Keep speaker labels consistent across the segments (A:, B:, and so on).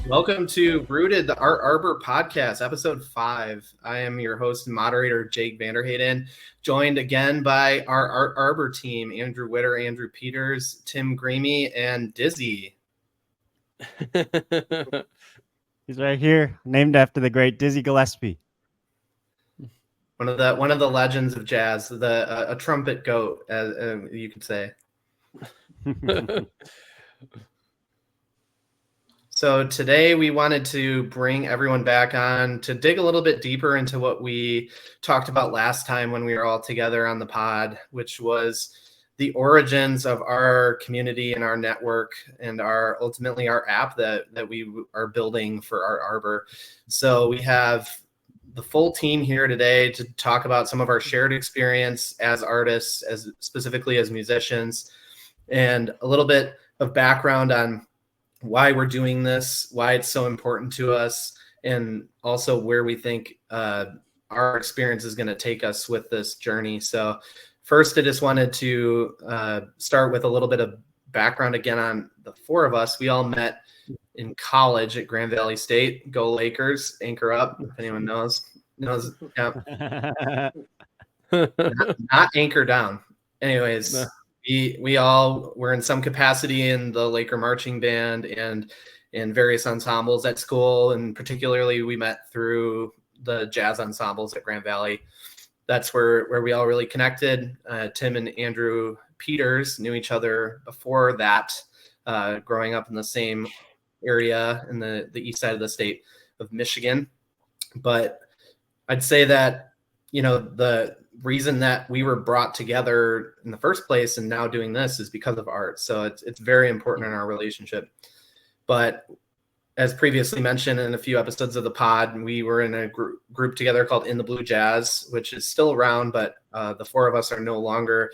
A: Welcome to Rooted, the ArtArbor podcast, episode 5. I am your host and moderator, Jake Vanderhayden, joined again by our ArtArbor team, Andrew Witter, Andrew Peters, Tim Greamy, and Dizzy.
B: He's right here, named after the great Dizzy Gillespie.
A: One of the legends of jazz, a trumpet goat, as you could say. So today we wanted to bring everyone back on to dig a little bit deeper into what we talked about last time when we were all together on the pod, which was the origins of our community and our network and ultimately our app that we are building for ArtArbor. So we have the full team here today to talk about some of our shared experience as artists, as specifically as musicians, and a little bit of background on why we're doing this, why it's so important to us, and also where we think our experience is going to take us with this journey. So first, I just wanted to start with a little bit of background again on the four of us. We all met in college at Grand Valley State. Go Lakers, anchor up, if anyone knows. Yeah. not anchor down. Anyways. No. We all were in some capacity in the Laker marching band and in various ensembles at school, and particularly we met through the jazz ensembles at Grand Valley. That's where we all really connected. Tim and Andrew Peters knew each other before that, growing up in the same area in the east side of the state of Michigan. But I'd say that, the reason that we were brought together in the first place and now doing this is because of art. So it's very important in our relationship. But as previously mentioned in a few episodes of the pod, we were in a group together called In the Blue Jazz, which is still around, but the four of us are no longer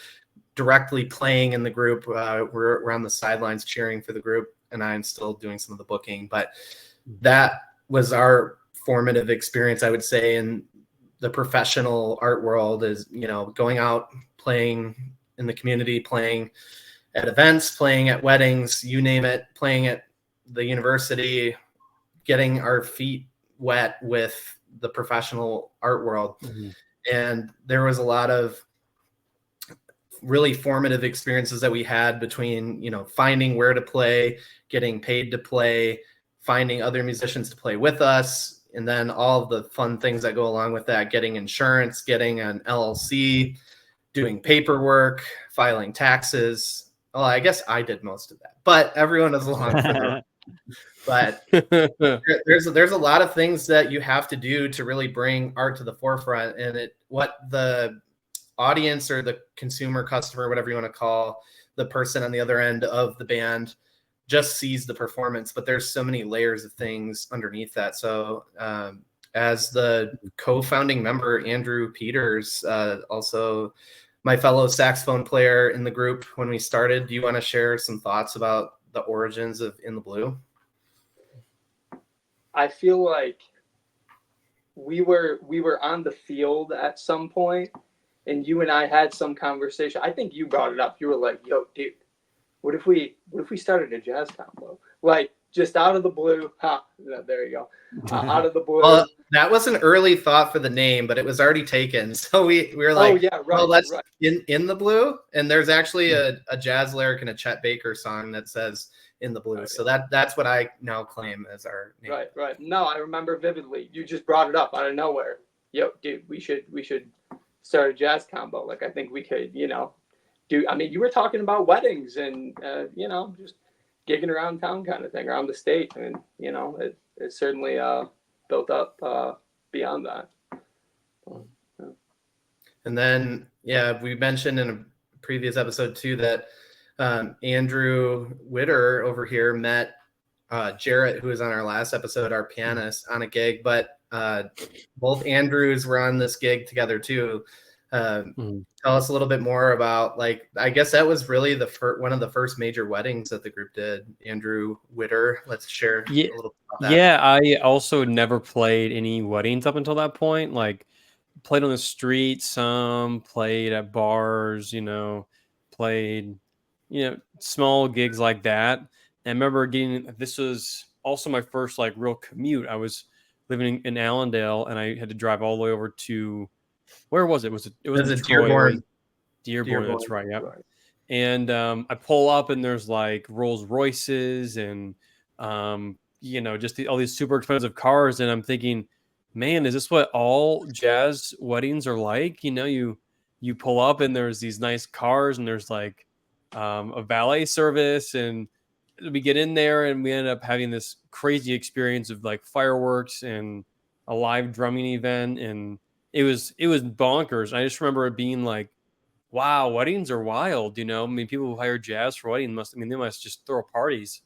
A: directly playing in the group. We're on the sidelines cheering for the group, and I'm still doing some of the booking. But that was our formative experience, I would say, in the professional art world, is, going out, playing in the community, playing at events, playing at weddings, you name it, playing at the university, getting our feet wet with the professional art world. Mm-hmm. And there was a lot of really formative experiences that we had between, finding where to play, getting paid to play, finding other musicians to play with us, and then all of the fun things that go along with that, getting insurance, getting an LLC, doing paperwork, filing taxes. Well, I guess I did most of that, but everyone is along for that. But there's a lot of things that you have to do to really bring art to the forefront, and what the audience or the consumer, customer, whatever you want to call the person on the other end of the band, just sees the performance, but there's so many layers of things underneath that. So as the co-founding member, Andrew Peters, also my fellow saxophone player in the group when we started, do you want to share some thoughts about the origins of In the Blue?
C: I feel like we were on the field at some point, and you and I had some conversation. I think you brought it up. You were like, "Yo, dude, what if we started a jazz combo?" Like, just out of the blue. There you go. Out of the blue.
A: Well, that was an early thought for the name, but it was already taken. So we were like, "Oh yeah, right." Well, let's right. In the Blue. And there's actually a jazz lyric in a Chet Baker song that says "In the Blue." Okay. So that's what I now claim as our name.
C: Right. No, I remember vividly. You just brought it up out of nowhere. Yo, dude, we should start a jazz combo. Like, I think we could, do. I mean, you were talking about weddings and just gigging around town kind of thing, around the state, and it certainly built up beyond that.
A: And then we mentioned in a previous episode too that Andrew Witter over here met Jarrett, who was on our last episode, our pianist, on a gig, but both Andrews were on this gig together too. Tell us a little bit more about, I guess that was really one of the first major weddings that the group did. Andrew Witter, let's share a little bit about that.
D: Yeah, I also never played any weddings up until that point. Played on the street, some played at bars, played, small gigs like that. And I remember this was also my first like real commute. I was living in Allendale, and I had to drive all the way over to, where was it? It wasn't
A: That's a
D: Troy. It was
A: Dearborn.
D: Dearborn. That's right. Yep. And I pull up, and there's like Rolls Royces and just all these super expensive cars, and I'm thinking, man, is this what all jazz weddings are like? You pull up, and there's these nice cars, and there's like a valet service, and we get in there, and we end up having this crazy experience of like fireworks and a live drumming event, and it was bonkers. I just remember it being like, wow, weddings are wild. I mean, people who hire jazz for weddings they must just throw parties.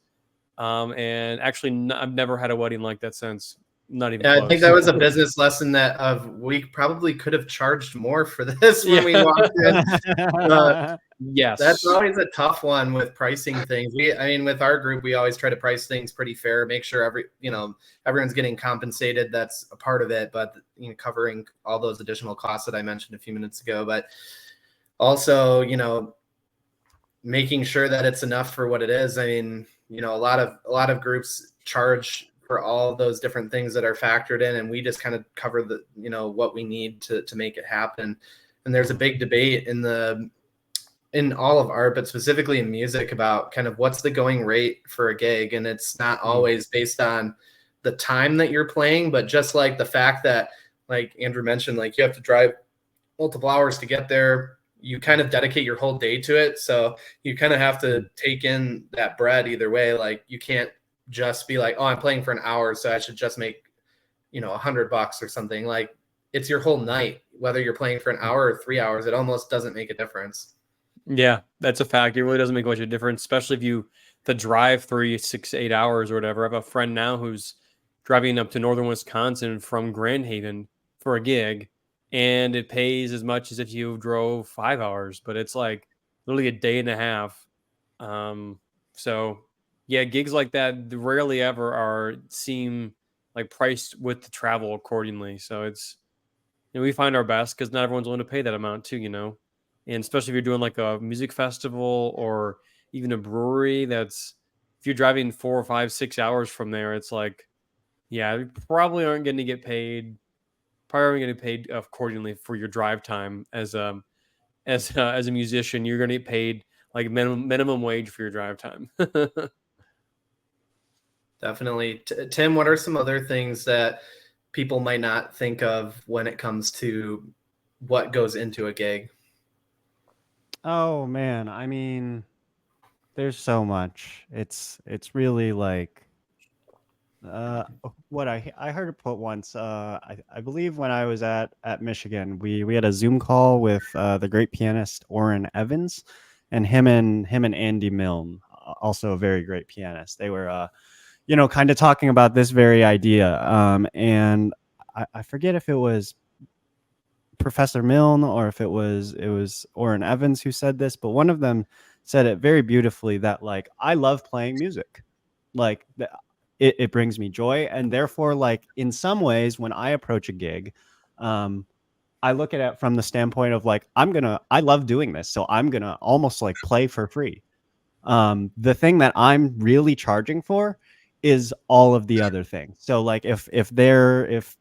D: And actually, I've never had a wedding like that since. Not even
A: Yeah,
D: close.
A: I think that was a business lesson that we probably could have charged more for this when we walked in.
D: Yes,
A: that's always a tough one with pricing things. With our group, we always try to price things pretty fair, make sure everyone's getting compensated. That's a part of it, but covering all those additional costs that I mentioned a few minutes ago. But also, making sure that it's enough for what it is. I mean, a lot of groups charge for all those different things that are factored in, and we just kind of cover the what we need to make it happen. And there's a big debate in all of art, but specifically in music, about kind of what's the going rate for a gig. And it's not always based on the time that you're playing, but just like the fact that, like Andrew mentioned, like you have to drive multiple hours to get there. You kind of dedicate your whole day to it. So you kind of have to take in that bread either way. Like you can't just be like, oh, I'm playing for an hour, so I should just make, $100 or something. Like it's your whole night, whether you're playing for an hour or 3 hours, it almost doesn't make a difference.
D: Yeah, that's a fact. It really doesn't make much of a difference, especially if you to drive 3, 6, 8 hours or whatever. I have a friend now who's driving up to northern Wisconsin from Grand Haven for a gig, and it pays as much as if you drove 5 hours, but it's like literally a day and a half. So yeah, gigs like that rarely ever seem like priced with the travel accordingly. So it's, we find our best because not everyone's willing to pay that amount too, and especially if you're doing like a music festival or even a brewery. If you're driving 4 or 5, 6 hours from there, it's like, yeah, you probably aren't going to get paid. Probably aren't going to get paid accordingly for your drive time as a musician. You're going to get paid like minimum wage for your drive time.
A: Definitely. Tim, what are some other things that people might not think of when it comes to what goes into a gig?
B: Oh man, I mean, there's so much. It's really like what I heard it put once. I believe when I was at Michigan, we had a Zoom call with the great pianist Orrin Evans, and him and Andy Milne, also a very great pianist. They were kind of talking about this very idea. And I forget if it was Professor Milne or if it was Orrin Evans who said this, but one of them said it very beautifully that like, I love playing music. Like it brings me joy. And therefore, like in some ways, when I approach a gig, I look at it from the standpoint of like, I love doing this. So I'm going to almost like play for free. The thing that I'm really charging for is all of the other things. So like if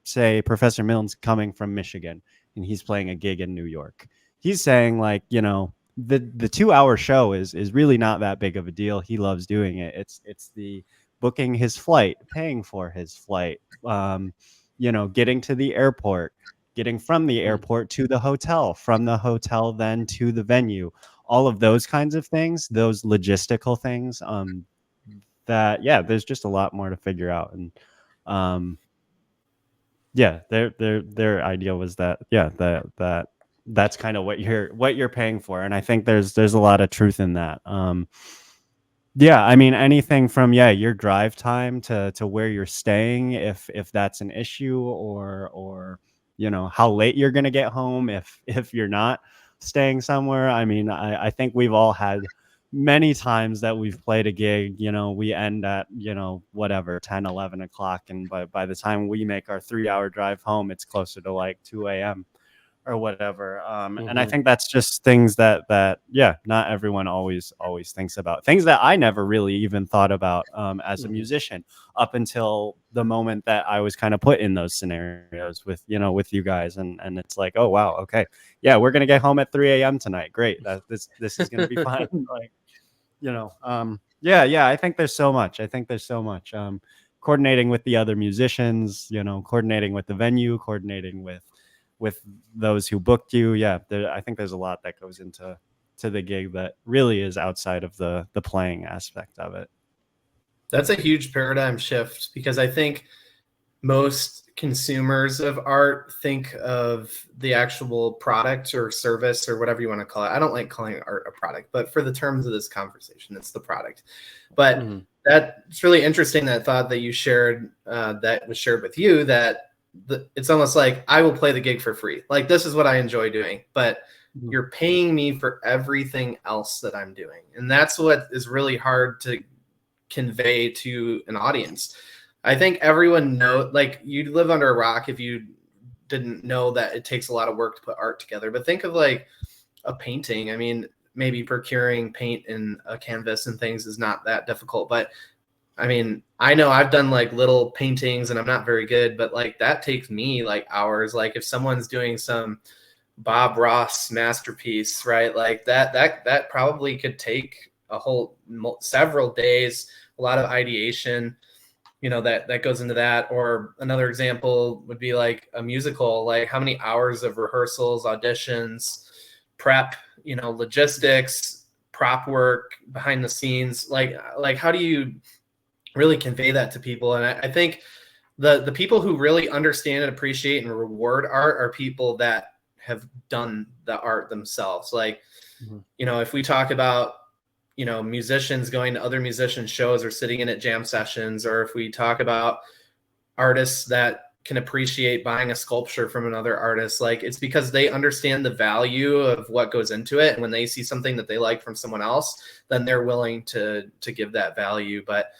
B: say Professor Milne's coming from Michigan and he's playing a gig in New York, he's saying like, the 2-hour show is really not that big of a deal. He loves doing it. It's the booking his flight, paying for his flight, getting to the airport, getting from the airport to the hotel, from the hotel then to the venue, all of those kinds of things, those logistical things, there's just a lot more to figure out. And their idea was that that's kind of what you're paying for. And I think there's a lot of truth in that. I mean, anything from your drive time to where you're staying, if that's an issue, or how late you're going to get home if you're not staying somewhere. I mean, I think we've all had many times that we've played a gig, we end at, whatever, 10, 11 o'clock. And by the time we make our 3-hour drive home, it's closer to like 2 a.m. or whatever. And I
D: Mhm.
B: think that's just things that yeah, not everyone always thinks about, things that I never really even thought about as a
D: Mhm.
B: musician, up until the moment that I was kind of put in those scenarios with, with you guys. And it's like, oh wow, okay, yeah, we're gonna get home at 3 a.m. tonight, great, this is gonna be fun. Like, yeah, I think there's so much. Coordinating with the other musicians, coordinating with the venue, coordinating with those who booked you. Yeah, I think there's a lot that goes into the gig that really is outside of the playing aspect of it.
A: That's a huge paradigm shift, because I think most consumers of art think of the actual product or service or whatever you want to call it. I don't like calling art a product, but for the terms of this conversation, it's the product. But
D: Mhm.
A: that's really interesting, that thought that you shared, that was shared with you, that it's almost like, I will play the gig for free. Like, this is what I enjoy doing, but
B: Mhm.
A: you're paying me for everything else that I'm doing. And that's what is really hard to convey to an audience. I think everyone like, you'd live under a rock if you didn't know that it takes a lot of work to put art together. But think of like a painting. I mean, maybe procuring paint and a canvas and things is not that difficult, but I mean, I know I've done like little paintings and I'm not very good, but like that takes me like hours. Like if someone's doing some Bob Ross masterpiece, right? Like that probably could take a whole several days, a lot of ideation, that goes into that. Or another example would be like a musical, like how many hours of rehearsals, auditions, prep, logistics, prop work, behind the scenes, like how do you really convey that to people? And I think the people who really understand and appreciate and reward art are people that have done the art themselves. Like,
D: Mhm.
A: if we talk about, musicians going to other musician shows or sitting in at jam sessions, or if we talk about artists that can appreciate buying a sculpture from another artist, like, it's because they understand the value of what goes into it. And when they see something that they like from someone else, then they're willing to give that value. But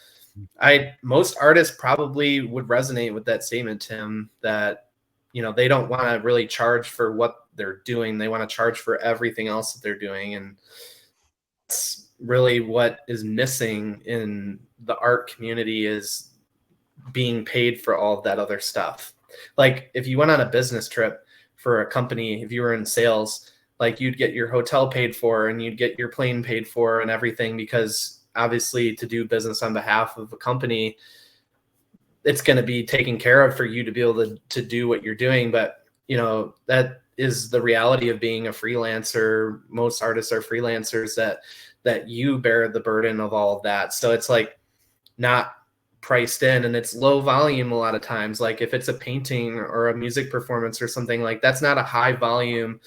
A: most artists probably would resonate with that statement, Tim, that, they don't want to really charge for what they're doing. They want to charge for everything else that they're doing. And that's really what is missing in the art community, is being paid for all of that other stuff. Like if you went on a business trip for a company, if you were in sales, like you'd get your hotel paid for and you'd get your plane paid for and everything, because obviously to do business on behalf of a company, it's going to be taken care of for you to be able to do what you're doing. But that is the reality of being a freelancer. Most artists are freelancers, that you bear the burden of all of that. So it's like not priced in, and it's low volume a lot of times. Like if it's a painting or a music performance or something, like that's not a high volume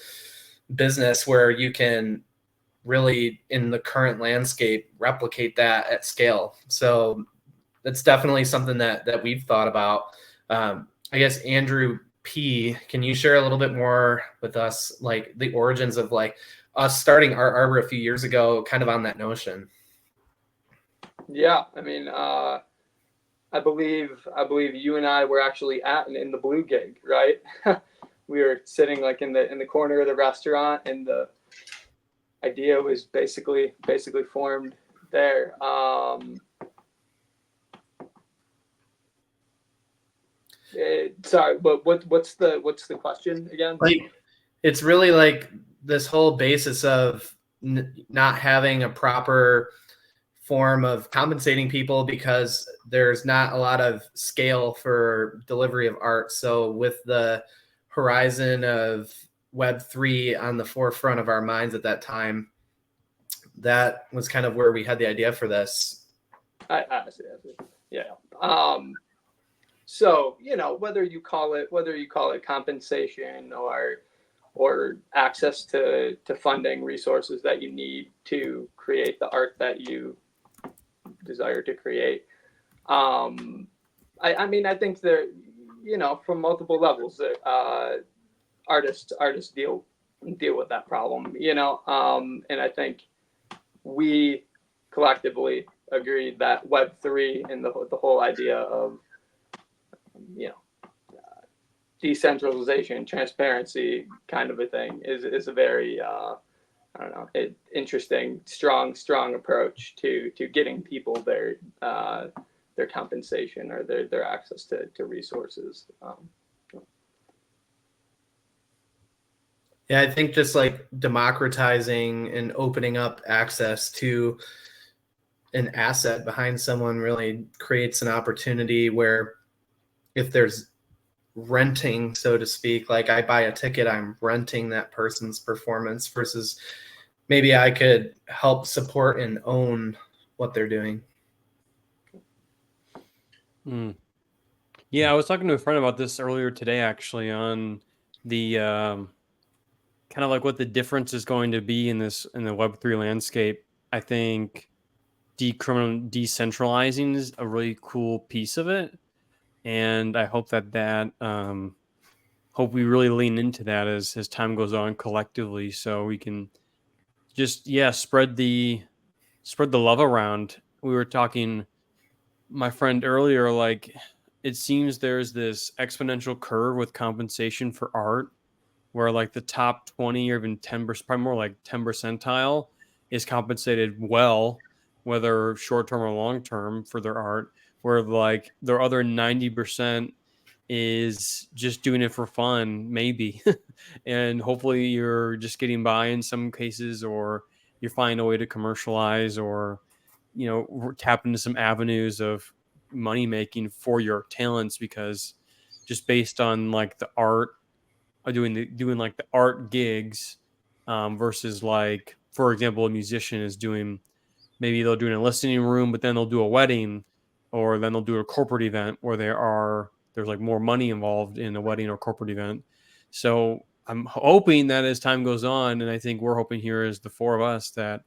A: business where you can really, in the current landscape, replicate that at scale. So that's definitely something that we've thought about. I guess Andrew P, can you share a little bit more with us, like the origins of like us starting ArtArbor a few years ago, kind of on that notion?
C: Yeah, I mean, I believe you and I were actually in the Blue gig, right? We were sitting like in the corner of the restaurant, and the idea was basically formed there. Sorry, but what's the question again?
A: Like, it's really like this whole basis of not having a proper form of compensating people, because there's not a lot of scale for delivery of art. So with the horizon of Web3 on the forefront of our minds at that time, that was kind of where we had the idea for this.
C: I see. Yeah. So whether you call it compensation or access to funding resources that you need to create the art that you desire to create. I mean, I think there, from multiple levels, artists deal with that problem, and I think we collectively agreed that Web3 and the whole idea of, decentralization, transparency kind of a thing is a very I don't know, interesting, strong approach to getting people their compensation or their access to resources.
A: Yeah, I think just like democratizing and opening up access to an asset behind someone really creates an opportunity where if there's renting, so to speak, like I buy a ticket, I'm renting that person's performance versus maybe I could help support and own what they're doing.
D: Yeah, I was talking to a friend about this earlier today, actually, on the kind of like what the difference is going to be in the Web3 landscape. I think decentralizing is a really cool piece of it, and I hope that hope we really lean into that as time goes on collectively, so we can just spread the love around. We were talking, my friend, earlier, like it seems there's this exponential curve with compensation for art where like the top 20 or even 10%, probably more like 10 percentile is compensated well, whether short term or long term, for their art, where like their other 90% is just doing it for fun, maybe. And hopefully you're just getting by in some cases, or you're finding a way to commercialize, or tap into some avenues of money making for your talents, because just based on like the art, doing like the art gigs, versus like, for example, a musician is doing, maybe they'll do in a listening room, but then they'll do a wedding, or then they'll do a corporate event where there's like more money involved in a wedding or corporate event. So I'm hoping that as time goes on, and I think we're hoping here as the four of us, that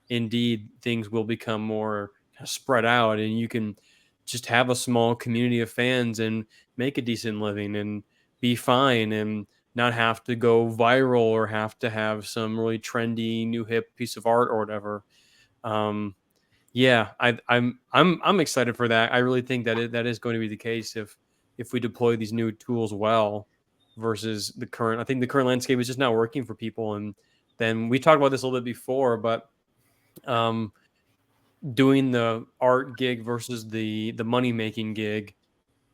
D: indeed things will become more spread out, and you can just have a small community of fans and make a decent living and be fine, and not have to go viral or have to have some really trendy new hip piece of art or whatever. Yeah, I'm excited for that. I really think that is going to be the case if we deploy these new tools well, versus the current. I think the current landscape is just not working for people. And then we talked about this a little bit before, but um, doing the art gig versus the money making gig,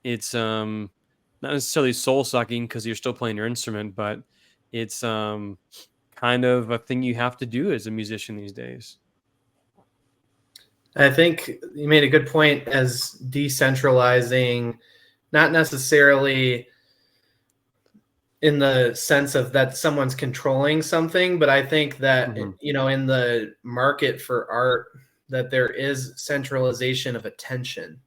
D: it's not necessarily soul sucking because you're still playing your instrument, but it's kind of a thing you have to do as a musician these days.
A: I think you made a good point as decentralizing, not necessarily in the sense of that someone's controlling something, but I think that, in the market for art, that there is centralization of attention,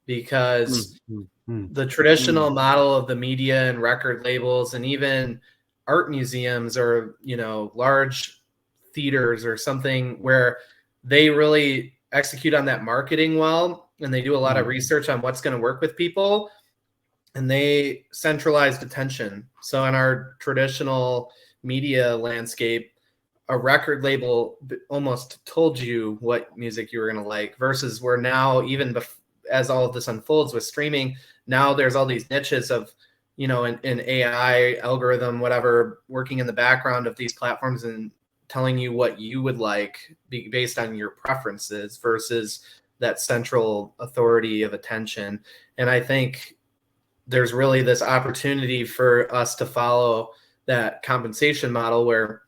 A: because the traditional model of the media and record labels and even art museums or, large theaters or something where they really execute on that marketing well, and they do a lot of research on what's going to work with people, and they centralized attention. So in our traditional media landscape, a record label almost told you what music you were going to like, versus where now, even as all of this unfolds with streaming, now there's all these niches of, an AI algorithm, whatever, working in the background of these platforms and telling you what you would like based on your preferences, versus that central authority of attention. And I think there's really this opportunity for us to follow that compensation model where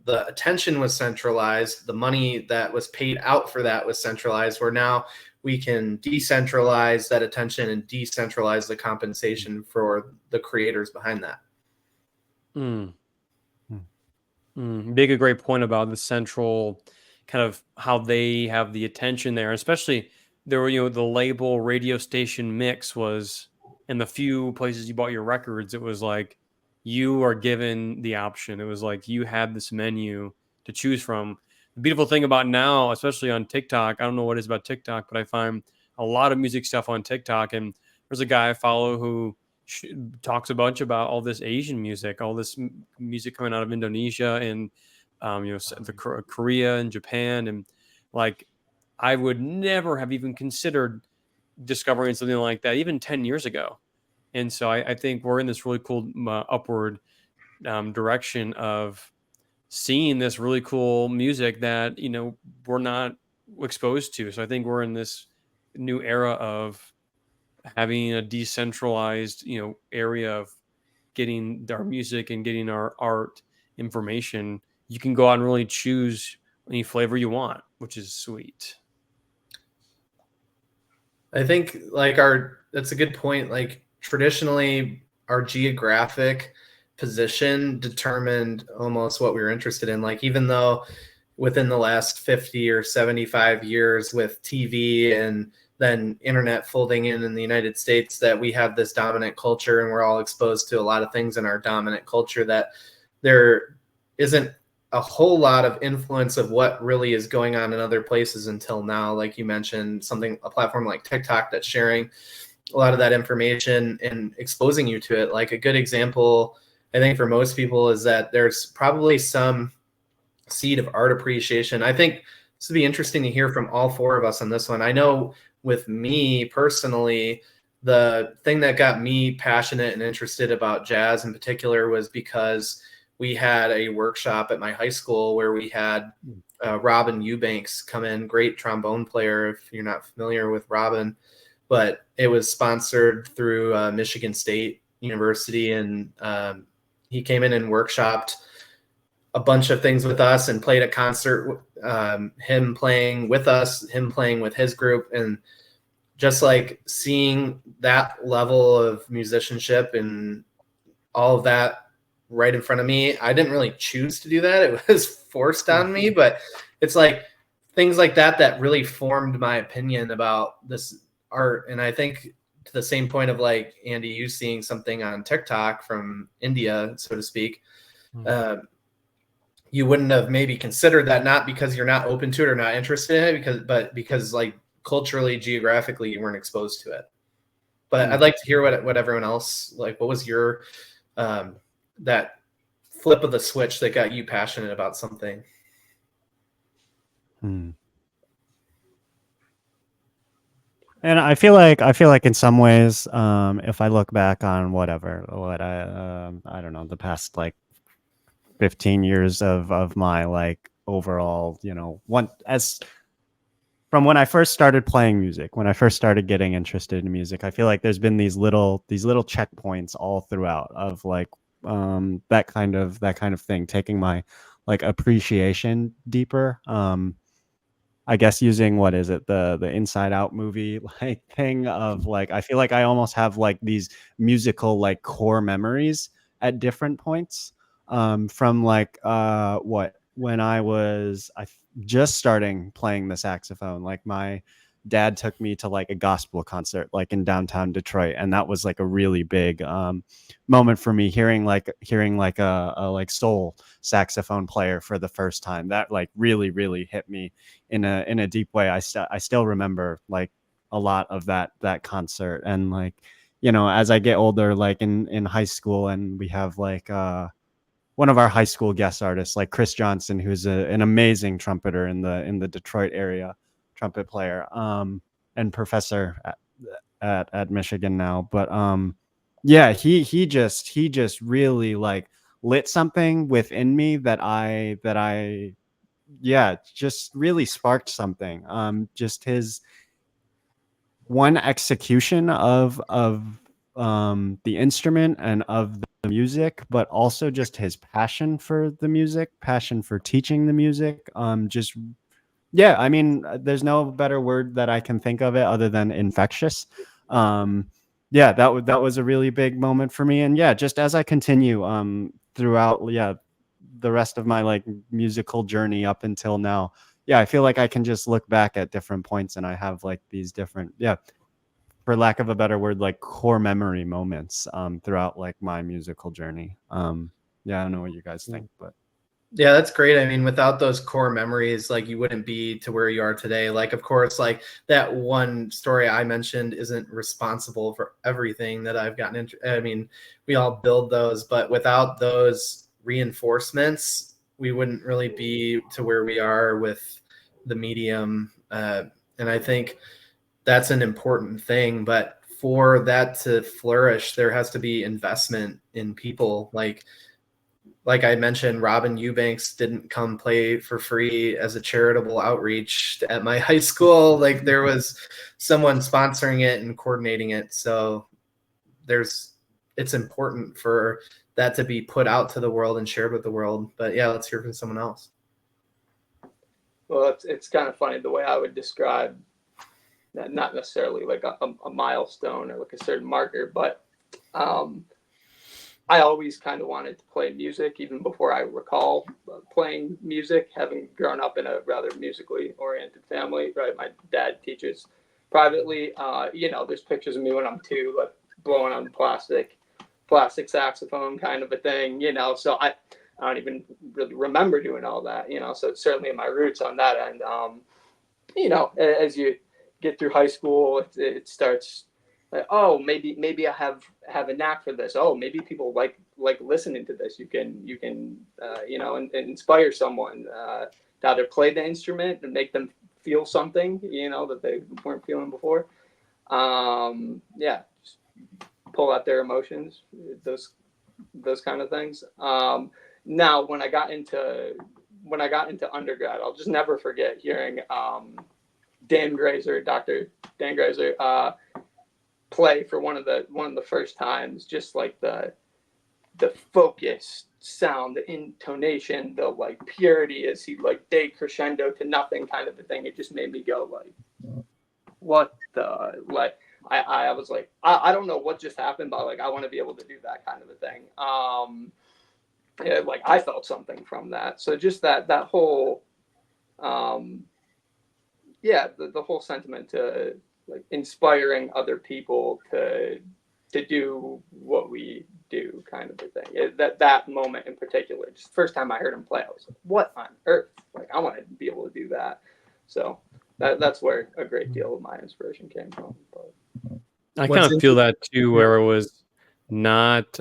A: the attention was centralized, the money that was paid out for that was centralized, where now we can decentralize that attention and decentralize the compensation for the creators behind that.
D: Big a great point about the central kind of how they have the attention there, especially there were, the label radio station mix was, in the few places you bought your records, it was like you are given the option. It was like you had this menu to choose from. The beautiful thing about now, especially on TikTok, I don't know what it is about TikTok, but I find a lot of music stuff on TikTok. And there's a guy I follow who talks a bunch about all this Asian music, all this music coming out of Indonesia and Korea and Japan, and like I would never have even considered discovering something like that even 10 years ago. And so I think we're in this really cool upward direction of seeing this really cool music that, you know, we're not exposed to. So I think we're in this new era of having a decentralized, you know, area of getting our music and getting our art information. You can go out and really choose any flavor you want, which is sweet.
A: I think like that's a good point. Like traditionally, our geographic position determined almost what we were interested in. Like even though within the last 50 or 75 years with TV and then internet folding in the United States, that we have this dominant culture and we're all exposed to a lot of things in our dominant culture, that there isn't a whole lot of influence of what really is going on in other places until now. Like you mentioned, a platform like TikTok that's sharing a lot of that information and exposing you to it. Like a good example, I think for most people, is that there's probably some seed of art appreciation. I think this would be interesting to hear from all four of us on this one. I know with me personally, the thing that got me passionate and interested about jazz in particular was because we had a workshop at my high school where we had Robin Eubanks come in, great trombone player, if you're not familiar with Robin, but it was sponsored through Michigan State University. And he came in and workshopped a bunch of things with us and played a concert, him playing with us, him playing with his group. And just like seeing that level of musicianship and all of that right in front of me, I didn't really choose to do that. It was forced on me, but it's like things like that really formed my opinion about this art. And I think to the same point of like, Andy, you seeing something on TikTok from India, so to speak, you wouldn't have maybe considered that, not because you're not open to it or not interested in it, but because like culturally, geographically, you weren't exposed to it. But I'd like to hear what everyone else, like, what was your that flip of the switch that got you passionate about something?
B: And I feel like in some ways, if I look back on what I don't know, the past like 15 years of my like overall, you know, from when I first started playing music, when I first started getting interested in music, I feel like there's been these little checkpoints all throughout of like that kind of thing, taking my like appreciation deeper. I guess using the Inside Out movie like thing of like, I feel like I almost have like these musical like core memories at different points, from like when I was just starting playing the saxophone. Like my dad took me to like a gospel concert like in downtown Detroit, and that was like a really big moment for me, hearing like a like soul saxophone player for the first time. That like really hit me in a deep way. I still remember like a lot of that concert. And like, you know, as I get older, like in high school, and we have like one of our high school guest artists, like Chris Johnson, who's an amazing trumpeter in the Detroit area, trumpet player, and professor at Michigan now. But yeah, he just really like lit something within me that I yeah, just really sparked something. Just his one execution of the instrument and of the music, but also just his passion for the music, passion for teaching the music. Just yeah, I mean, there's no better word that I can think of it other than infectious. Yeah, that was a really big moment for me. And yeah, just as I continue throughout the rest of my like musical journey up until now, yeah, I feel like I can just look back at different points and I have like these different, for lack of a better word, like core memory moments throughout like my musical journey. Yeah, I don't know what you guys think, but
A: yeah, that's great. I mean, without those core memories, like you wouldn't be to where you are today. Like, of course, like that one story I mentioned isn't responsible for everything that I've gotten into. I mean, we all build those, but without those reinforcements, we wouldn't really be to where we are with the medium. And I think that's an important thing. But for that to flourish, there has to be investment in people. Like I mentioned, Robin Eubanks didn't come play for free as a charitable outreach at my high school. Like there was someone sponsoring it and coordinating it. So it's important for that to be put out to the world and shared with the world. But yeah, let's hear from someone else.
C: Well, it's kind of funny the way I would describe that, not necessarily like a milestone or like a certain marker, but I always kind of wanted to play music even before I recall playing music, having grown up in a rather musically oriented family, right? My dad teaches privately. There's pictures of me when I'm 2, like blowing on plastic saxophone kind of a thing, so I don't even really remember doing all that, so it's certainly in my roots on that end. As you get through high school, it starts like, oh, maybe I have a knack for this. Oh, maybe people like listening to this. You can and inspire someone to either play the instrument and make them feel something, that they weren't feeling before. Just pull out their emotions, those kind of things. Now, when I got into undergrad, I'll just never forget hearing Dr. Dan Grazer, play for one of the first times, just like the focus, sound, the intonation, the like purity as he like decrescendo to nothing kind of a thing. It just made me go like, what the, like, I was like, I don't know what just happened, but like I want to be able to do that kind of a thing. Like I felt something from that. So just that whole the whole sentiment to like inspiring other people to do what we do kind of a thing. That moment in particular, just the first time I heard him play, I was like, what on earth? Like I want to be able to do that. So that's where a great deal of my inspiration came from. But
D: I kind of feel that too, where it was not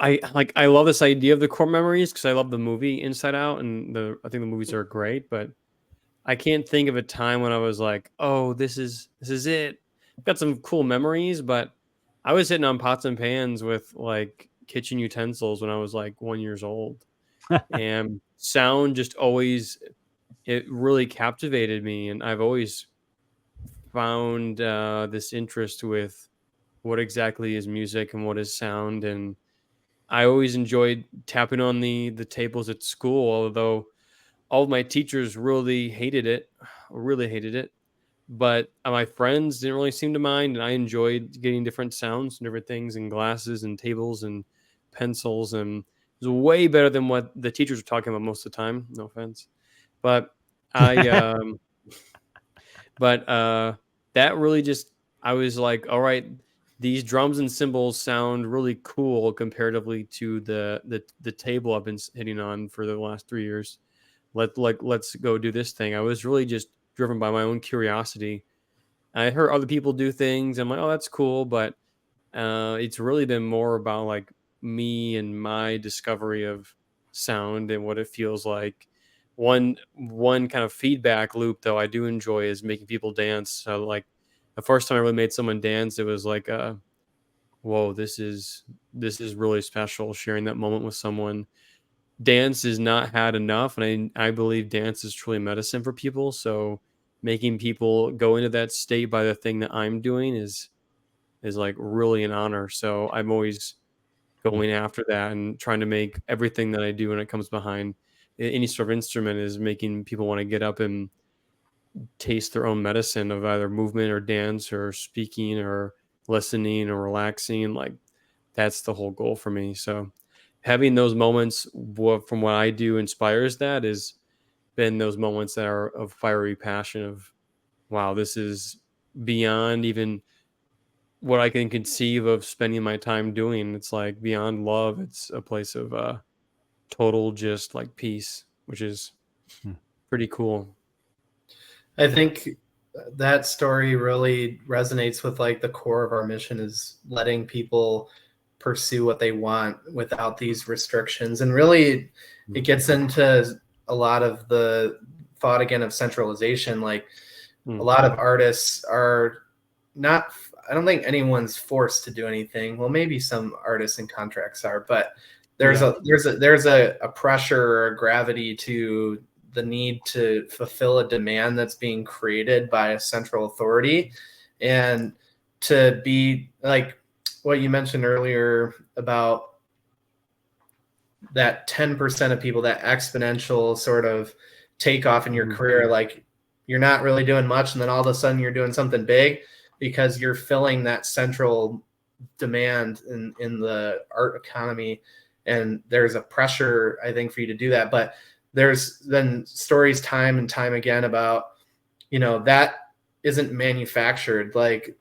D: I love this idea of the core memories because I love the movie Inside Out, and I think the movies are great, but I can't think of a time when I was like, oh, this is it. I've got some cool memories, but I was hitting on pots and pans with like kitchen utensils when I was like 1 year old. And sound just always, it really captivated me. And I've always found this interest with what exactly is music and what is sound. And I always enjoyed tapping on the tables at school, although all of my teachers really hated it. But my friends didn't really seem to mind, and I enjoyed getting different sounds and different things and glasses and tables and pencils, and it was way better than what the teachers were talking about most of the time. No offense, but that really just, I was like, all right, these drums and cymbals sound really cool comparatively to the table I've been hitting on for the last 3 years. Let's go do this thing. I was really just driven by my own curiosity. I heard other people do things. I'm like, oh, that's cool. But it's really been more about like me and my discovery of sound and what it feels like. One kind of feedback loop though I do enjoy is making people dance. So like the first time I really made someone dance, it was like, whoa, this is really special. Sharing that moment with someone. Dance is not had enough, and I believe dance is truly medicine for people. So making people go into that state by the thing that I'm doing is like really an honor. So I'm always going after that and trying to make everything that I do when it comes behind any sort of instrument is making people want to get up and taste their own medicine of either movement or dance or speaking or listening or relaxing. Like that's the whole goal for me. So having those moments from what I do inspires that has been those moments that are of fiery passion of, wow, this is beyond even what I can conceive of spending my time doing. It's like beyond love. It's a place of total just like peace, which is pretty cool.
A: I think that story really resonates with like the core of our mission is letting people pursue what they want without these restrictions. And really it gets into a lot of the thought again of centralization. Like a lot of artists are I don't think anyone's forced to do anything. Well, maybe some artists and contracts are, but there's a pressure or a gravity to the need to fulfill a demand that's being created by a central authority, and to be like what you mentioned earlier about that 10% of people, that exponential sort of takeoff in your career, like you're not really doing much, and then all of a sudden you're doing something big because you're filling that central demand in the art economy. And there's a pressure, I think, for you to do that. But there's then stories time and time again about, that isn't manufactured. Like,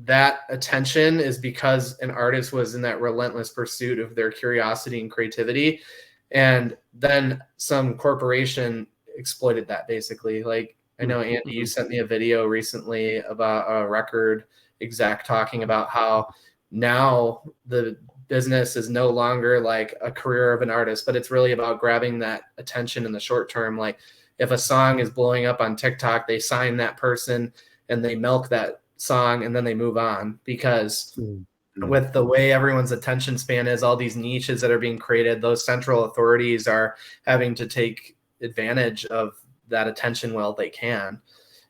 A: that attention is because an artist was in that relentless pursuit of their curiosity and creativity, and then some corporation exploited that, basically. Like, I know, Andy, you sent me a video recently about a record exec talking about how now the business is no longer like a career of an artist, but it's really about grabbing that attention in the short term. Like, if a song is blowing up on TikTok, they sign that person and they milk that song, and then they move on, because with the way everyone's attention span is, all these niches that are being created, those central authorities are having to take advantage of that attention while they can.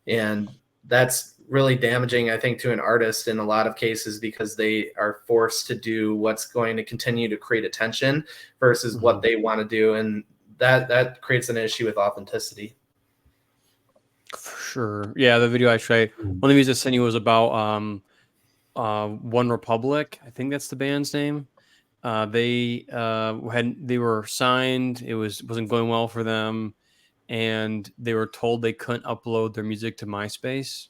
A: And that's really damaging, I think, to an artist in a lot of cases, because they are forced to do what's going to continue to create attention versus what they want to do. And that creates an issue with authenticity.
D: For sure. Yeah, the video actually, one of the videos I sent you was about One Republic. I think that's the band's name. They were signed. It wasn't going well for them, and they were told they couldn't upload their music to MySpace,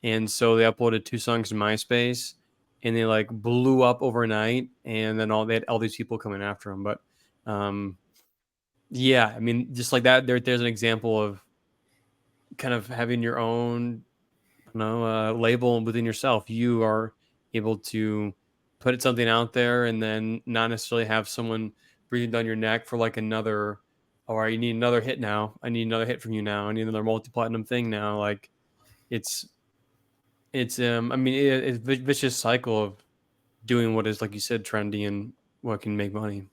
D: and so they uploaded 2 songs to MySpace, and they like blew up overnight. And then they had all these people coming after them. But yeah, I mean, just like that, there's an example of kind of having your own, label within yourself. You are able to put something out there, and then not necessarily have someone breathing down your neck for like another, all right, you need another hit now. I need another hit from you now. I need another multi-platinum thing now. Like, it's I mean, it's a vicious cycle of doing what is, like you said, trendy and what can make money.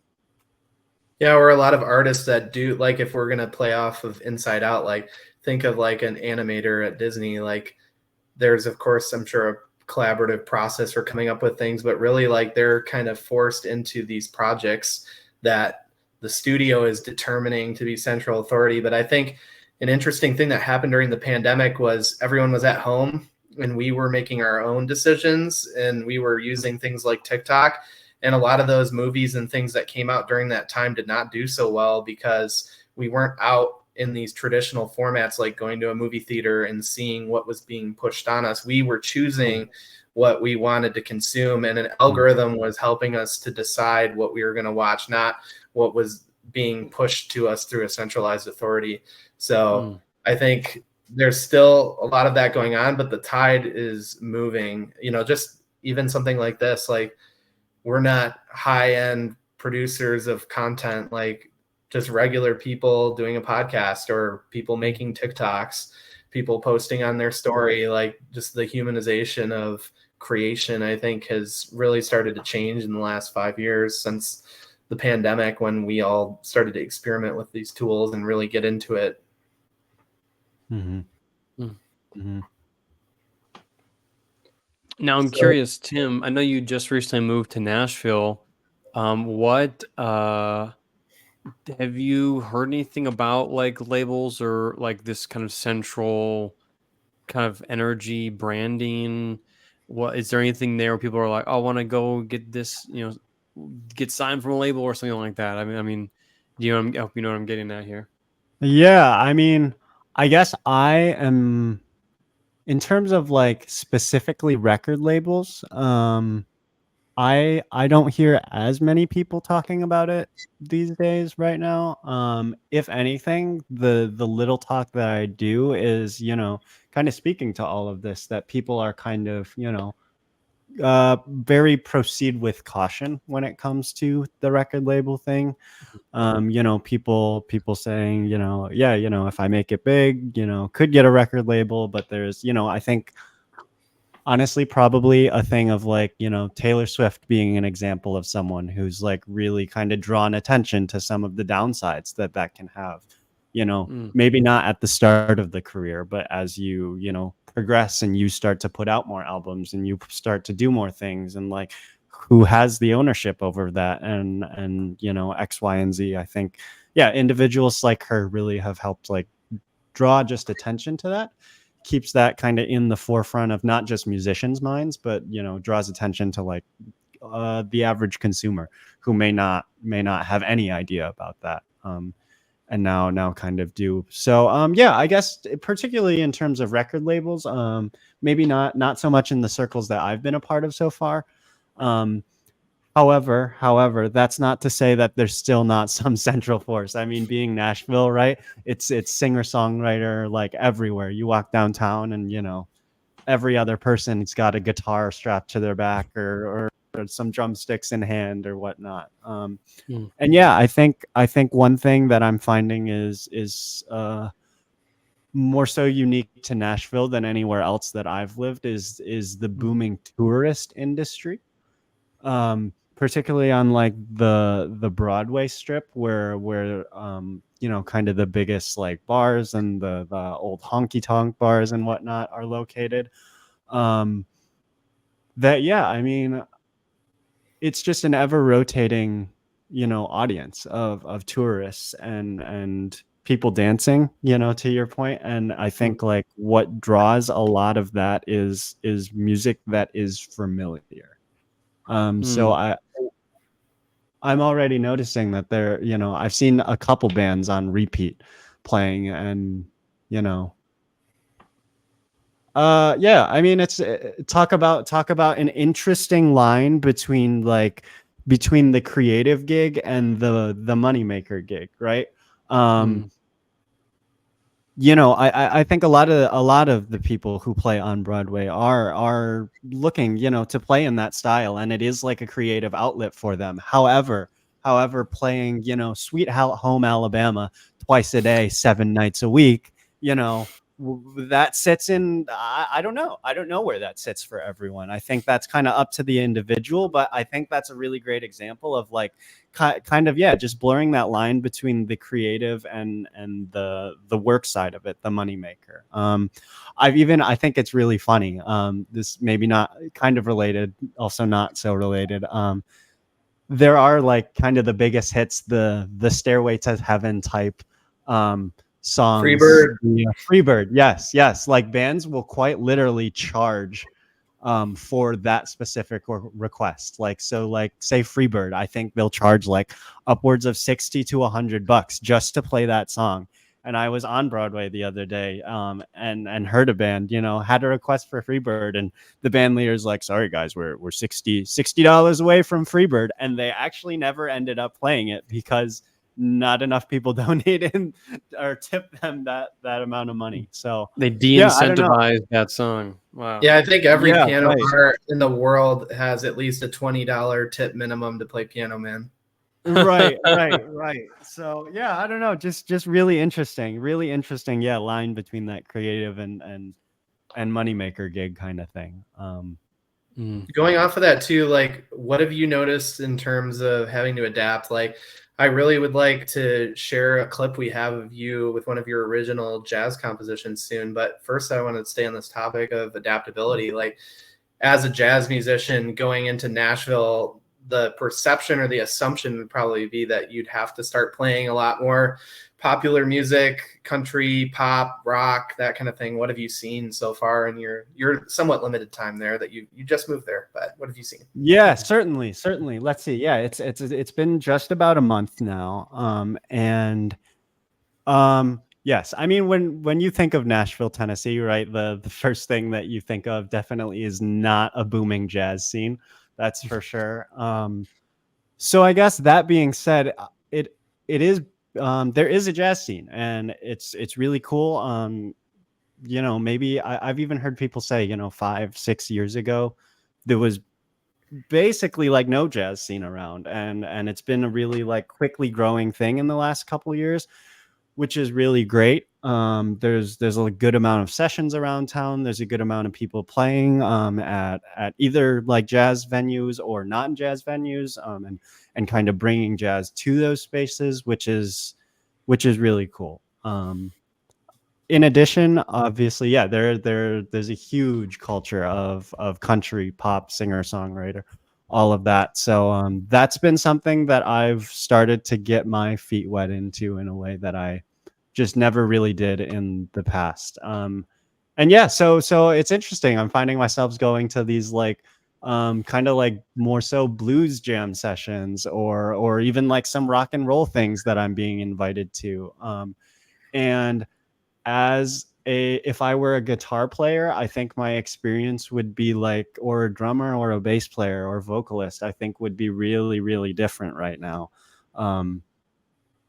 A: Yeah, or a lot of artists that do, like, if we're gonna play off of Inside Out, like, think of like an animator at Disney. Like, there's, of course, I'm sure, a collaborative process for coming up with things, but really, like, they're kind of forced into these projects that the studio is determining to be central authority. But I think an interesting thing that happened during the pandemic was everyone was at home, and we were making our own decisions, and we were using things like TikTok. And a lot of those movies and things that came out during that time did not do so well, because we weren't out in these traditional formats, like going to a movie theater and seeing what was being pushed on us. We were choosing what we wanted to consume, and an algorithm was helping us to decide what we were going to watch, not what was being pushed to us through a centralized authority. So I think there's still a lot of that going on, but the tide is moving. Just even something like this, like, we're not high-end producers of content, like just regular people doing a podcast, or people making TikToks, people posting on their story. Like, just the humanization of creation, I think, has really started to change in the last 5 years since the pandemic, when we all started to experiment with these tools and really get into it.
D: Now, I'm curious, Tim, I know you just recently moved to Nashville. What have you heard anything about, like, labels or like this kind of central kind of energy branding? What is there anything there where people are like, oh, I want to go get this, get signed from a label or something like that? I mean, I hope you know what I'm getting at here.
B: Yeah, I mean, I guess I am, in terms of like specifically record labels, I don't hear as many people talking about it these days right now. If anything, the little talk that I do is, kind of speaking to all of this, that people are kind of, very proceed with caution when it comes to the record label thing. People saying, yeah, if I make it big, could get a record label, but there's, I think honestly probably a thing of like, you know, Taylor Swift being an example of someone who's like really kind of drawn attention to some of the downsides that that can have, you know, maybe not at the start of the career, but as you know, progress and you start to put out more albums and you start to do more things, and like who has the ownership over that, and you know, X, Y, and Z. I think, yeah, individuals like her really have helped like draw just attention to that, keeps that kind of in the forefront of not just musicians' minds, but you know, draws attention to like the average consumer who may not have any idea about that, and now kind of do. So yeah, I guess particularly in terms of record labels, maybe not so much in the circles that I've been a part of so far. um However, that's not to say that there's still not some central force. I mean, being Nashville, right? It's singer-songwriter like everywhere. You walk downtown and, you know, every other person's got a guitar strapped to their back, or some drumsticks in hand or whatnot. And yeah, I think one thing that I'm finding is more so unique to Nashville than anywhere else that I've lived is the booming tourist industry. Particularly on like the Broadway strip, where you know, kind of the biggest like bars and the old honky tonk bars and whatnot are located. That, yeah, I mean, it's just an ever rotating, you know, audience of tourists and people dancing, you know, to your point. And I think like what draws a lot of that is music that is familiar. So I'm already noticing that there, you know, I've seen a couple bands on repeat playing, and you know, yeah, I mean, it's talk about an interesting line between like between the creative gig and the moneymaker gig, right? You know, I think a lot of the people who play on Broadway are looking, you know, to play in that style, and it is like a creative outlet for them. However, playing, you know, Sweet Home Alabama twice a day, 7 nights a week, you know, that sits in. I don't know. I don't know where that sits for everyone. I think that's kind of up to the individual, but I think that's a really great example of like kind of, yeah, just blurring that line between the creative and the work side of it, the moneymaker. I think it's really funny. This maybe not kind of related, also not so related. There are like kind of the biggest hits, the Stairway to Heaven type songs.
A: Freebird.
B: Freebird, yes. Like bands will quite literally charge for that specific request. Like, so like say Freebird, I think they'll charge like upwards of $60 to $100 just to play that song. And I was on Broadway the other day, and heard a band, you know, had a request for Freebird, and the band leader's like, "Sorry guys, we're $60 away from Freebird," and they actually never ended up playing it because not enough people donated or tipped them that
D: amount
B: of money. So
D: they
B: yeah, I don't know.
D: de-incentivized that song. Wow.
A: Yeah, I think every
B: Yeah,
A: piano
B: right.
A: bar in the world has at least a $20 tip minimum to play Piano Man.
B: Right. So yeah, I don't know, just really interesting, yeah, line between that creative and moneymaker gig kind of thing.
A: Going off of that too, like what have you noticed in terms of having to adapt? Like I really would like to share a clip we have of you with one of your original jazz compositions soon, but first I want to stay on this topic of adaptability. Like as a jazz musician going into Nashville, the perception or the assumption would probably be that you'd have to start playing a lot more popular music, country, pop, rock, that kind of thing. What have you seen so far in your somewhat limited time there that you just moved there, but what have you seen?
B: Yeah, certainly. Let's see. Yeah, it's been just about a month now. Yes, I mean, when you think of Nashville, Tennessee, right, the first thing that you think of definitely is not a booming jazz scene. That's for sure. So I guess that being said, it is there is a jazz scene, and it's really cool. You know, maybe I've even heard people say, you know, 5-6 years ago, there was basically like no jazz scene around, and it's been a really like quickly growing thing in the last couple of years. which is really great. There's a good amount of sessions around town. There's a good amount of people playing at either like jazz venues or not jazz venues, and kind of bringing jazz to those spaces, which is really cool. In addition, obviously, yeah, there's a huge culture of country pop singer songwriter, all of that. So that's been something that I've started to get my feet wet into in a way that I just never really did in the past. And yeah, so it's interesting. I'm finding myself going to these like kind of like more so blues jam sessions, or even like some rock and roll things that I'm being invited to. And if I were a guitar player, I think my experience would be like, or a drummer or a bass player or vocalist, I think would be really, really different right now.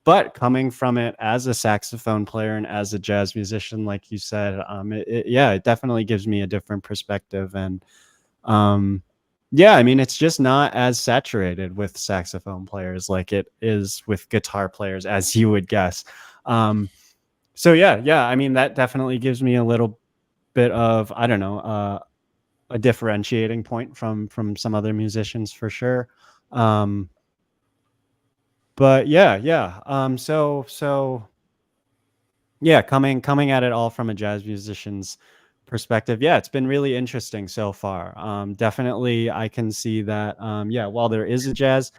B: But coming from it as a saxophone player and as a jazz musician, like you said, it definitely gives me a different perspective. And yeah, I mean, it's just not as saturated with saxophone players like it is with guitar players, as you would guess. So yeah, I mean, that definitely gives me a little bit of, I don't know, a differentiating point from some other musicians for sure. But yeah. So yeah, coming at it all from a jazz musician's perspective, yeah, it's been really interesting so far. Definitely, I can see that. Yeah, while there is a jazz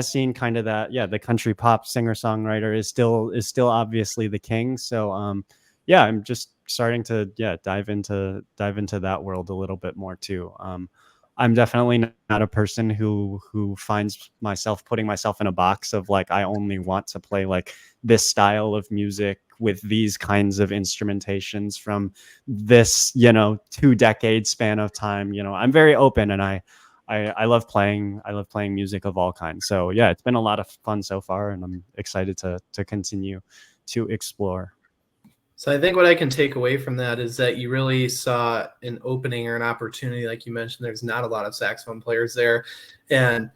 B: scene, kind of that, yeah, the country pop singer songwriter is still obviously the king. So yeah, I'm just starting to dive into that world a little bit more too. I'm definitely not a person who finds myself putting myself in a box of like, I only want to play like this style of music with these kinds of instrumentations from this 2-decade span of time. I'm very open, and I love playing music of all kinds. So yeah, it's been a lot of fun so far, and I'm excited to continue to explore.
A: So I think what I can take away from that is that you really saw an opening or an opportunity. Like you mentioned, there's not a lot of saxophone players there, and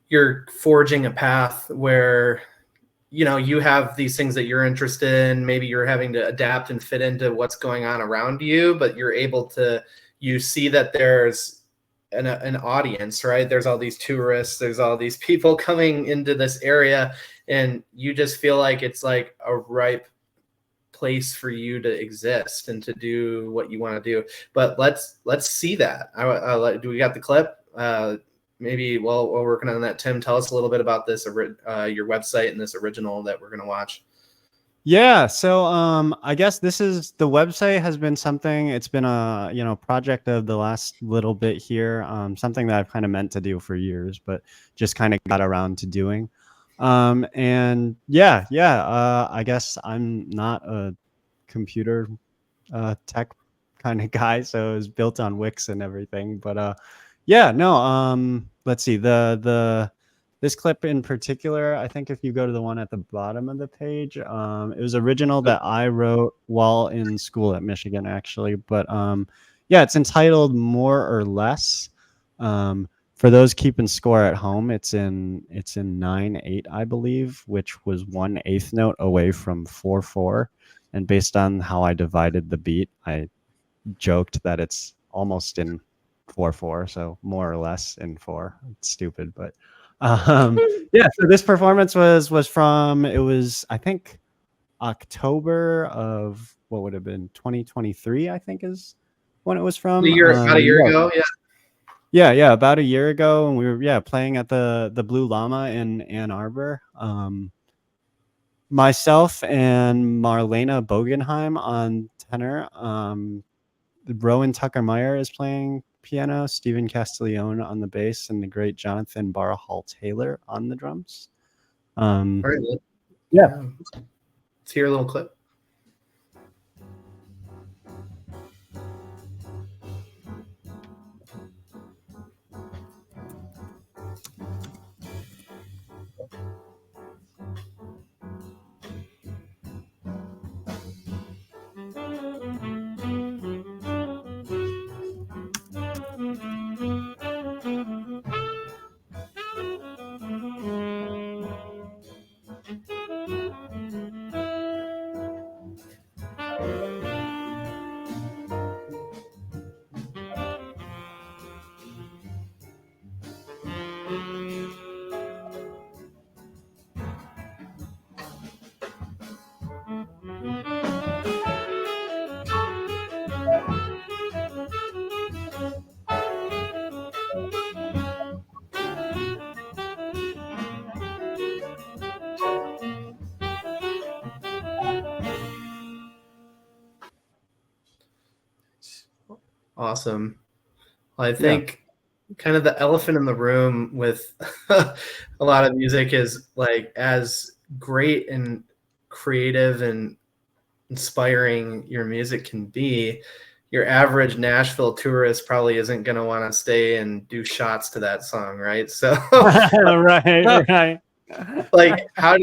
A: you're forging a path where you have these things that you're interested in. Maybe you're having to adapt and fit into what's going on around you, but you're able to, you see that there's an audience, right? There's all these tourists, there's all these people coming into this area, and you just feel like it's like a ripe place for you to exist and to do what you want to do. But let's see that. Do we got the clip? Maybe while we're working on that, Tim, tell us a little bit about this, your website and this original that we're going to watch.
B: Yeah, so I guess the website has been something, it's been a project of the last little bit here, something that I've kind of meant to do for years, but just kind of got around to doing. And I guess I'm not a computer tech kind of guy, so it was built on Wix and everything. But yeah, no, let's see, this clip in particular, I think if you go to the one at the bottom of the page, it was original that I wrote while in school at Michigan, actually. But yeah, it's entitled More or Less. For those keeping score at home, it's in 9/8, I believe, which was 1/8 note away from 4/4. And based on how I divided the beat, I joked that it's almost in 4/4, so more or less in 4. It's stupid, but yeah. So this performance was from, it was, I think, October of what would have been 2023, I think is when it was from.
A: About a year ago, yeah.
B: Yeah, about a year ago, and we were playing at the Blue Llama in Ann Arbor. Myself and Marlena Bogenheim on tenor. Rowan Tucker Meyer is playing piano, Stephen Castiglione on the bass, and the great Jonathan Barhall Taylor on the drums.
A: All right.
B: Yeah.
A: Let's hear a little clip. Awesome. Well, I think kind of the elephant in the room with a lot of music is like, as great and creative and inspiring your music can be, your average Nashville tourist probably isn't going to want to stay and do shots to that song, right? So
B: right.
A: how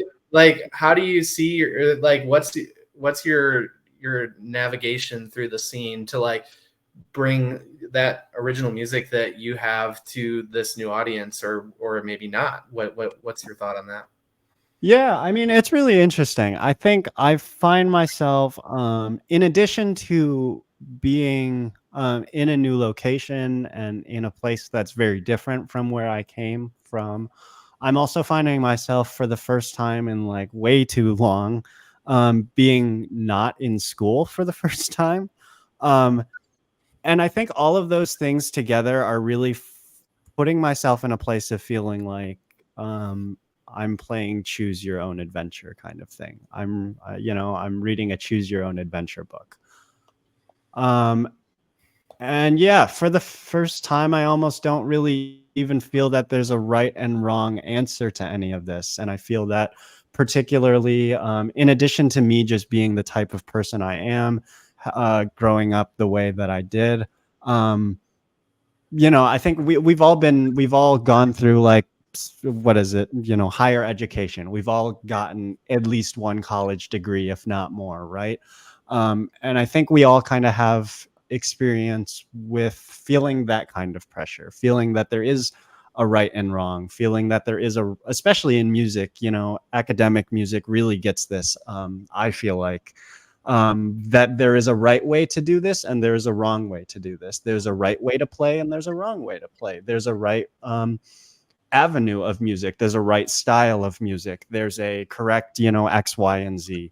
A: do you see your, like, what's your navigation through the scene to like bring that original music that you have to this new audience, or maybe not? What's your thought on that?
B: Yeah, I mean, it's really interesting. I think I find myself, in addition to being in a new location and in a place that's very different from where I came from, I'm also finding myself for the first time in like way too long, being not in school for the first time. Um, and I think all of those things together are really putting myself in a place of feeling like, I'm playing choose your own adventure kind of thing. I'm reading a choose your own adventure book. And yeah, for the first time, I almost don't really even feel that there's a right and wrong answer to any of this. And I feel that particularly, in addition to me just being the type of person I am, growing up the way that I did, I think we've all gone through like, what is it? Higher education. We've all gotten at least one college degree, if not more, right? And I think we all kind of have experience with feeling that kind of pressure, feeling that there is a right and wrong, feeling that there is especially in music, academic music really gets this. I feel like, that there is a right way to do this and there is a wrong way to do this. There's a right way to play and there's a wrong way to play. There's a right avenue of music. There's a right style of music. There's a correct, X, Y, and Z.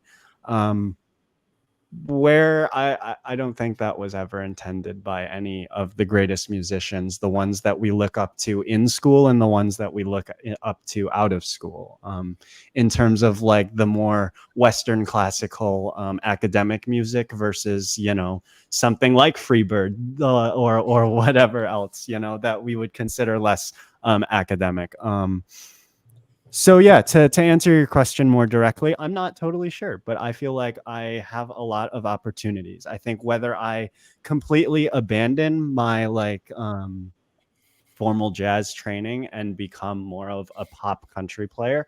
B: Where I don't think that was ever intended by any of the greatest musicians, the ones that we look up to in school and the ones that we look up to out of school, in terms of like the more Western classical academic music versus, something like Freebird or whatever else, that we would consider less academic. So yeah, to answer your question more directly, I'm not totally sure, but I feel like I have a lot of opportunities. I think whether I completely abandon my like formal jazz training and become more of a pop country player,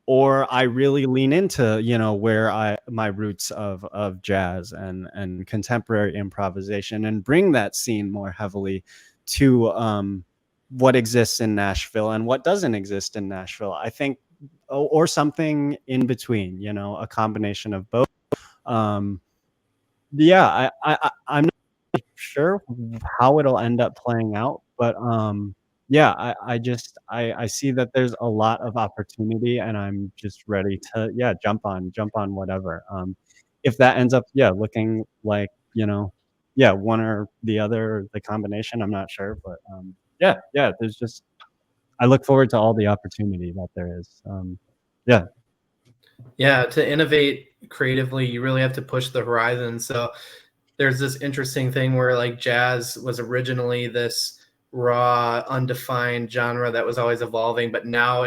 B: or I really lean into, where my roots of jazz and contemporary improvisation and bring that scene more heavily to what exists in Nashville and what doesn't exist in Nashville. I think, or something in between, a combination of both. Yeah, I'm not sure how it'll end up playing out, but yeah, I see that there's a lot of opportunity and I'm just ready to, jump on whatever. If that ends up, looking like, one or the other, the combination, I'm not sure, but there's just, I look forward to all the opportunity that there is. Yeah.
A: Yeah, to innovate creatively, you really have to push the horizon. So there's this interesting thing where like jazz was originally this raw, undefined genre that was always evolving, but now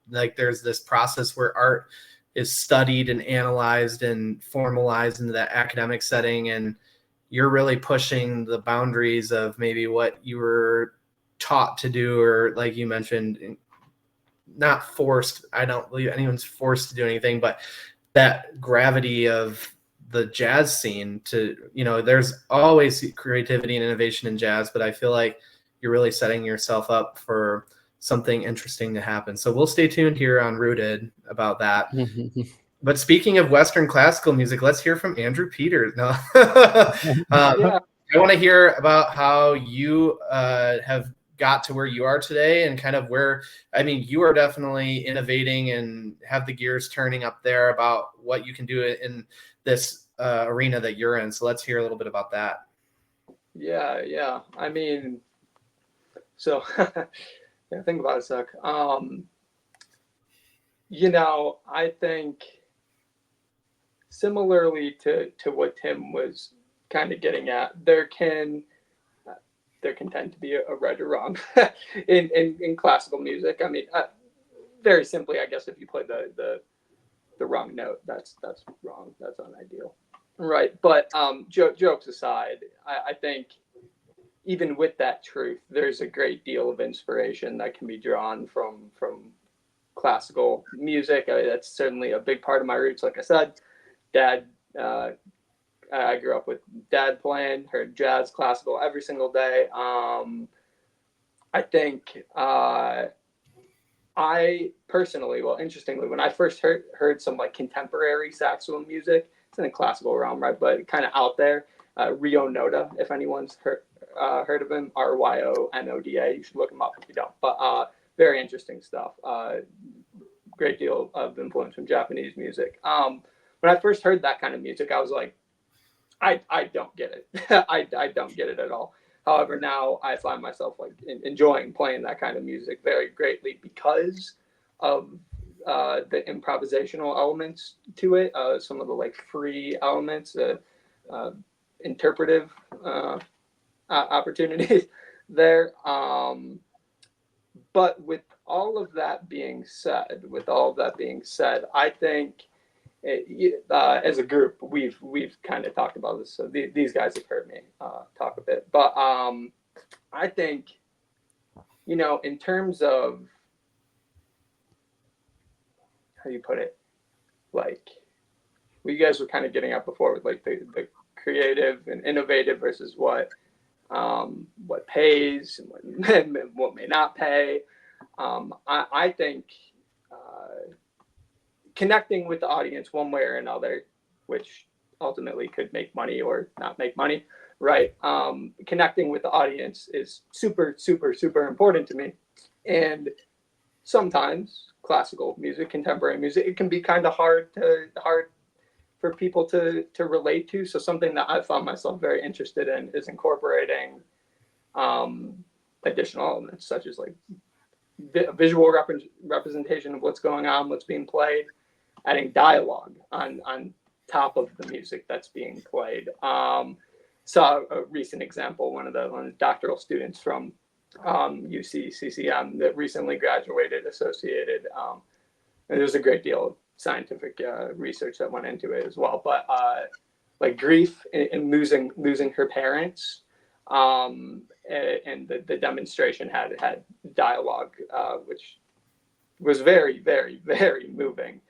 A: there's this process where art is studied and analyzed and formalized into that academic setting, and you're really pushing the boundaries of maybe what you were taught to do, or like you mentioned, not forced. I don't believe anyone's forced to do anything, but that gravity of the jazz scene to, there's always creativity and innovation in jazz, but I feel like you're really setting yourself up for something interesting to happen. So we'll stay tuned here on Rooted about that. But speaking of Western classical music, let's hear from Andrew Peters. No.
C: Yeah.
A: I want to hear about how you have got to where you are today, and kind of where, I mean, you are definitely innovating and have the gears turning up there about what you can do in this arena that you're in. So let's hear a little bit about that.
C: Yeah. I mean, so yeah, think about it a sec. I think similarly to what Tim was kind of getting at. There can tend to be a right or wrong in classical music. I mean, very simply, I guess if you play the wrong note, that's wrong. That's unideal, right? But jokes aside, I think even with that truth, there's a great deal of inspiration that can be drawn from classical music. That's certainly a big part of my roots. Like I said, Dad. I grew up with Dad playing, heard jazz, classical every single day. I think I personally, well, interestingly, when I first heard some like contemporary saxophone music, it's in the classical realm, right? But kind of out there, Ryo Noda, if anyone's heard of him, Ryonoda. You should look him up if you don't. But very interesting stuff. Great deal of influence from Japanese music. When I first heard that kind of music, I was like, I don't get it. I don't get it at all. However, now I find myself like enjoying playing that kind of music very greatly because of the improvisational elements to it, some of the like free elements, interpretive opportunities there. But with all of that being said, I think as a group, we've kind of talked about this. So these guys have heard me talk a bit, but I think, you know, in terms of how do you put it, like what you guys were kind of getting at before with like the creative and innovative versus what pays and what may not pay. I think connecting with the audience one way or another, which ultimately could make money or not make money, right? Connecting with the audience is super, super, super important to me. And sometimes classical music, contemporary music, it can be kind of hard for people to relate to. So something that I found myself very interested in is incorporating additional elements such as like visual representation of what's going on, what's being played, adding dialogue on top of the music that's being played. Saw a recent example, one of the doctoral students from UC CCM that recently graduated, associated. And there's a great deal of scientific research that went into it as well. But like grief and losing her parents, and the demonstration had dialogue, which was very, very, very moving.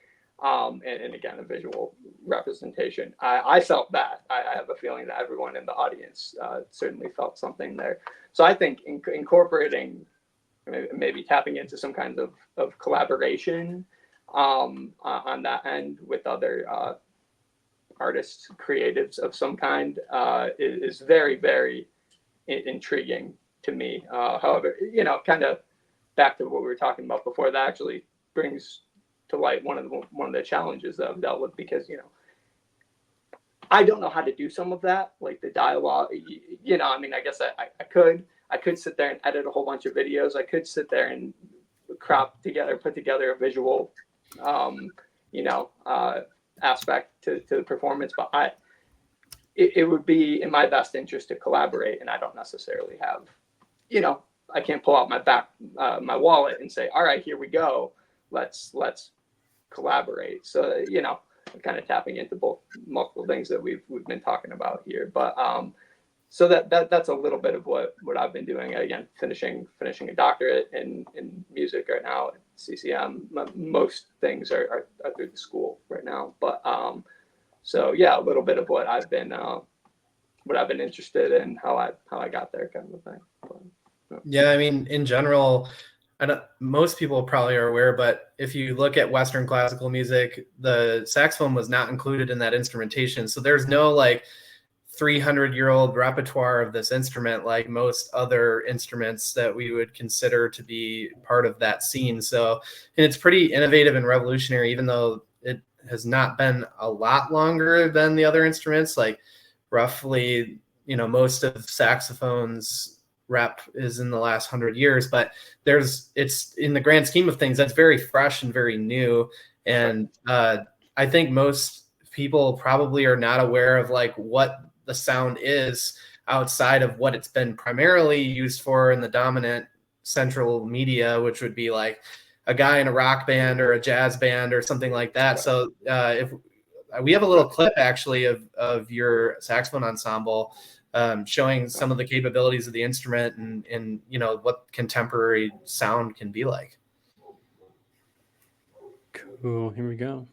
C: And again, a visual representation. I felt that. I have a feeling that everyone in the audience certainly felt something there. So I think incorporating, maybe tapping into some kind of collaboration on that end with other artists, creatives of some kind, is very, very intriguing to me. However, you know, kind of back to what we were talking about before, that actually brings to light one of the challenges that I've dealt with, because, you know, I don't know how to do some of that, like the dialogue. You know, I mean, I guess I could sit there and edit a whole bunch of videos. I could sit there and put together a visual, you know, aspect to the performance. But it would be in my best interest to collaborate, and I don't necessarily have, you know, I can't pull out my wallet and say, all right, here we go. Let's collaborate. So, you know, I'm kind of tapping into multiple things that we've been talking about here. But so that's a little bit of what I've been doing. Again, finishing a doctorate in music right now at CCM. Most things are through the school right now. But so yeah, a little bit of what I've been interested in, how I got there, kind of a thing. But,
A: yeah, I mean, in general, most people probably are aware, but if you look at Western classical music, the saxophone was not included in that instrumentation. So there's no like 300-year-old repertoire of this instrument like most other instruments that we would consider to be part of that scene. So, and it's pretty innovative and revolutionary, even though it has not been a lot longer than the other instruments. Like roughly, you know, most of saxophones rep is in the last 100 years, but it's in the grand scheme of things, that's very fresh and very new. And I think most people probably are not aware of like what the sound is outside of what it's been primarily used for in the dominant central media, which would be like a guy in a rock band or a jazz band or something like that. So if we have a little clip actually of your saxophone ensemble showing some of the capabilities of the instrument and you know what contemporary sound can be like.
D: Cool. Here we go.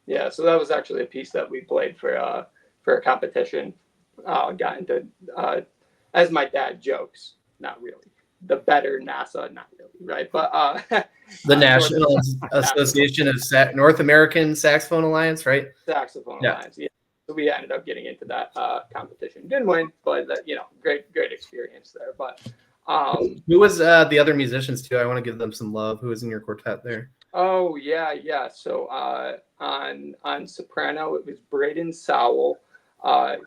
C: Yeah, so that was actually a piece that we played for a competition. Got into as my dad jokes, not really. The better NASA, not really, right? But
A: The National Association of North American Saxophone Alliance, right?
C: Saxophone Alliance. Yeah. So we ended up getting into that competition. Didn't win, but you know, great experience there. But
A: who was the other musicians too? I want to give them some love. Who was in your quartet there?
C: Oh yeah. So on soprano, it was Braden Sowell,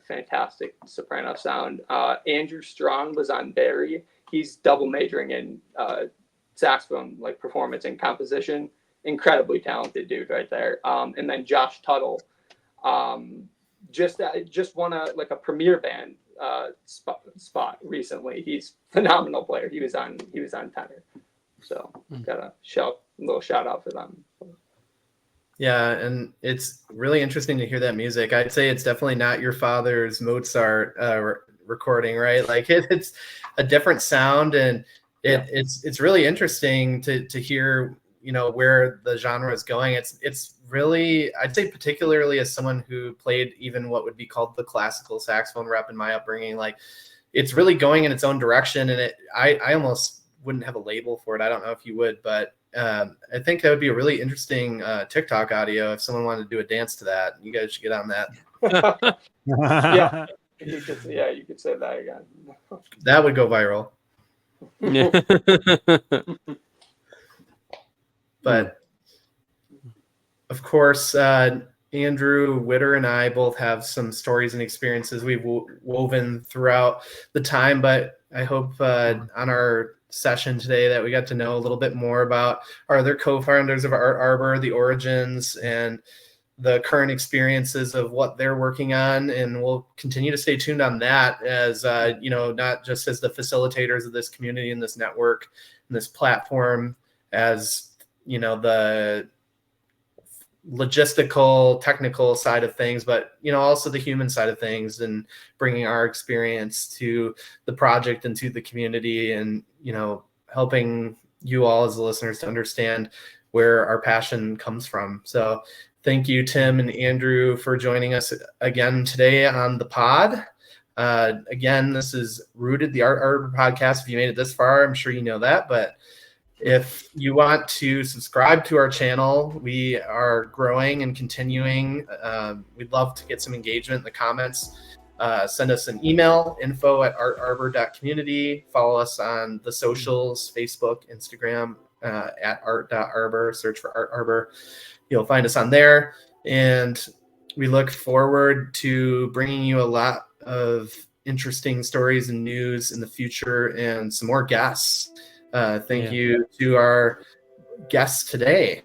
C: fantastic soprano sound. Andrew Strong was on Barry. He's double majoring in saxophone, like performance and composition. Incredibly talented dude right there. And then Josh Tuttle, just won a premier band spot recently. He's a phenomenal player. He was on tenor. So got a little shout out for them.
A: Yeah, and it's really interesting to hear that music. I'd say it's definitely not your father's Mozart recording, right? Like it's a different sound, and it's really interesting to hear, you know, where the genre is going. It's really, I'd say, particularly as someone who played even what would be called the classical saxophone rep in my upbringing, like it's really going in its own direction, and I almost wouldn't have a label for it. I don't know if you would, but I think that would be a really interesting TikTok audio if someone wanted to do a dance to that. You guys should get on that.
C: Yeah, you could say that again.
A: That would go viral. But of course, Andrew Witter and I both have some stories and experiences we've woven throughout the time, but I hope on our session today that we got to know a little bit more about our other co-founders of ArtArbor, the origins and the current experiences of what they're working on, and we'll continue to stay tuned on that as you know, not just as the facilitators of this community and this network and this platform, as you know, the logistical technical side of things, but you know, also the human side of things, and bringing our experience to the project and to the community, and you know, helping you all as the listeners to understand where our passion comes from. So thank you, Tim and Andrew, for joining us again today on the pod. Again, this is Rooted, the ArtArbor podcast. If you made it this far, I'm sure you know that, but if you want to subscribe to our channel, we are growing and continuing. We'd love to get some engagement in the comments. Send us an email, info@artarbor.community. Follow us on the socials, Facebook, Instagram, at art.arbor. Search for ArtArbor. You'll find us on there. And we look forward to bringing you a lot of interesting stories and news in the future, and some more guests. Thank you to our guests today,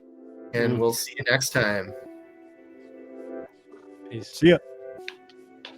A: and we'll see you next time.
D: Peace.
B: See ya.